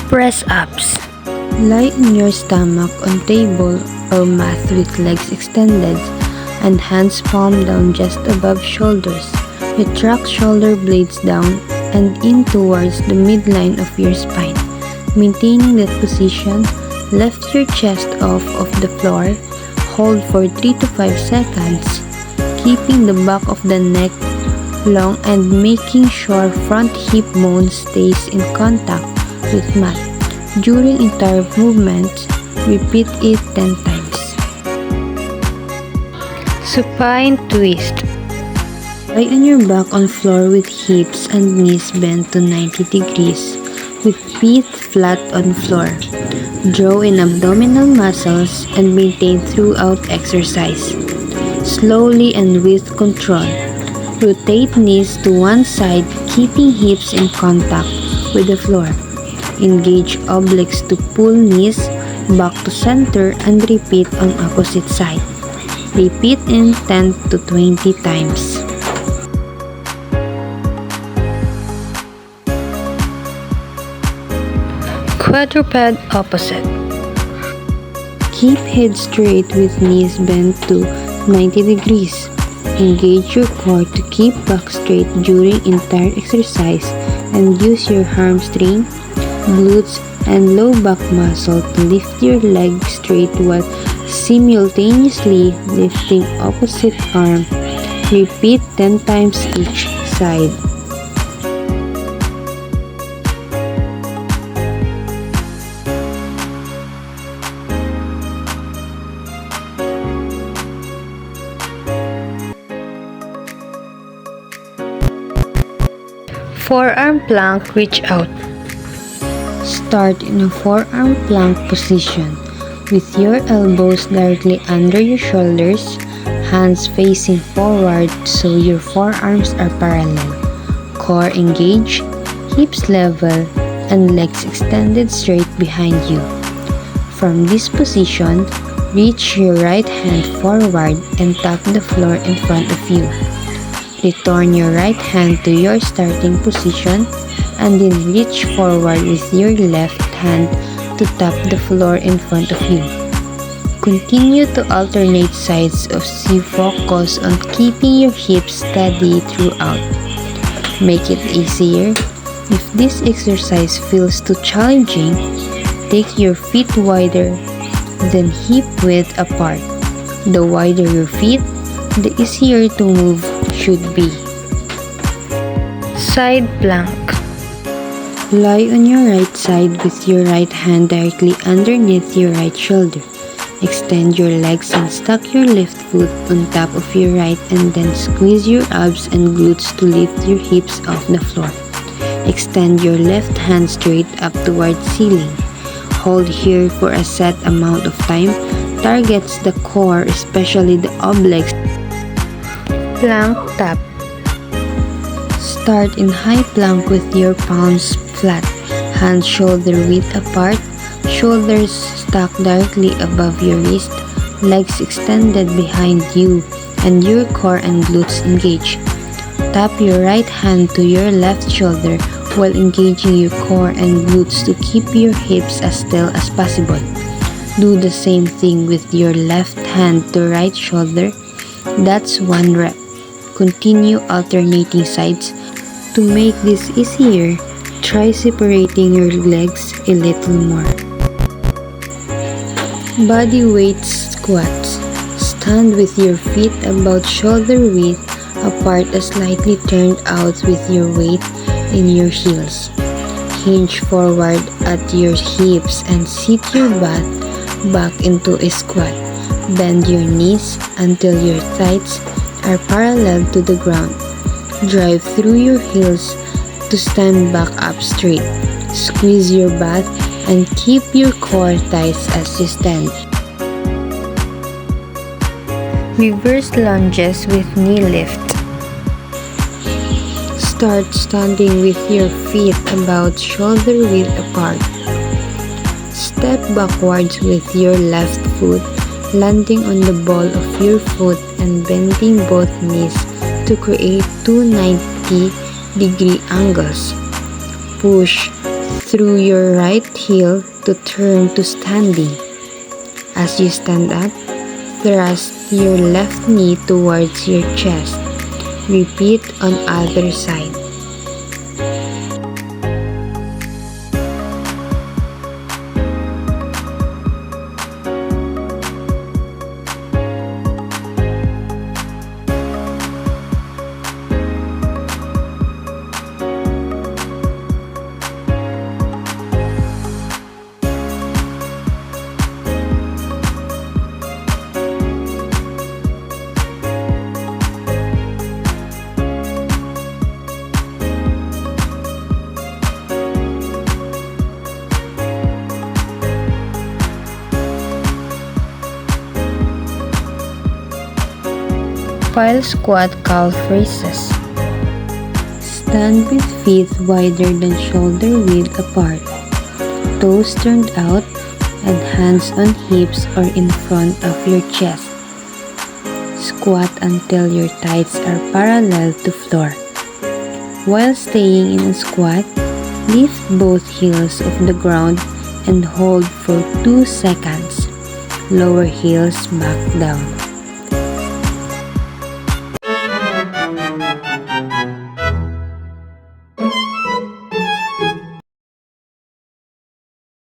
Press-ups. Lie on your stomach on table or mat with legs extended and hands palm down just above shoulders. Retract shoulder blades down and in towards the midline of your spine. Maintaining that position, lift your chest off of the floor. Hold for 3 to 5 seconds, keeping the back of the neck long and making sure front hip bone stays in contact with mat. During entire movements, repeat it 10 times. Supine twist. Lie on your back on floor with hips and knees bent to 90 degrees, with feet flat on floor. Draw in abdominal muscles and maintain throughout exercise. Slowly and with control. Rotate knees to one side, keeping hips in contact with the floor. Engage obliques to pull knees back to center and repeat on opposite side. Repeat in 10 to 20 times. Quadruped opposite. Keep head straight with knees bent to 90 degrees. Engage your core to keep back straight during entire exercise and use your hamstring, glutes, and low back muscle to lift your leg straight while simultaneously lifting opposite arm. Repeat 10 times each side. Forearm plank, reach out. Start in a forearm plank position with your elbows directly under your shoulders, hands facing forward so your forearms are parallel. Core engaged, hips level, and legs extended straight behind you. From this position, reach your right hand forward and tap the floor in front of you. Return your right hand to your starting position and then reach forward with your left hand to tap the floor in front of you. Continue to alternate sides as you focus on keeping your hips steady throughout. Make it easier. If this exercise feels too challenging, take your feet wider than hip width apart. The wider your feet, the easier to move should be. Side plank. Lie on your right side with your right hand directly underneath your right shoulder. Extend your legs and stack your left foot on top of your right and then squeeze your abs and glutes to lift your hips off the floor. Extend your left hand straight up towards ceiling. Hold here for a set amount of time. Targets the core, especially the obliques. Plank tap. Start in high plank with your palms flat, hands shoulder width apart, shoulders stacked directly above your wrist, legs extended behind you, and your core and glutes engaged. Tap your right hand to your left shoulder while engaging your core and glutes to keep your hips as still as possible. Do the same thing with your left hand to right shoulder. That's 1 rep. Continue alternating sides. To make this easier, try separating your legs a little more. Body weight squats. Stand with your feet about shoulder width apart and slightly turned out with your weight in your heels. Hinge forward at your hips and sit your butt back into a squat. Bend your knees until your thighs are parallel to the ground. Drive through your heels to stand back up straight. Squeeze your butt and keep your core tight as you stand. Reverse lunges with knee lift. Start standing with your feet about shoulder width apart. Step backwards with your left foot, landing on the ball of your foot and bending both knees to create two 90-degree angles. Push through your right heel to turn to standing. As you stand up, thrust your left knee towards your chest. Repeat on other side. While squat calf raises. Stand with feet wider than shoulder width apart, toes turned out, and hands on hips or in front of your chest. Squat until your thighs are parallel to floor. While staying in a squat, lift both heels off the ground and hold for 2 seconds. Lower heels back down.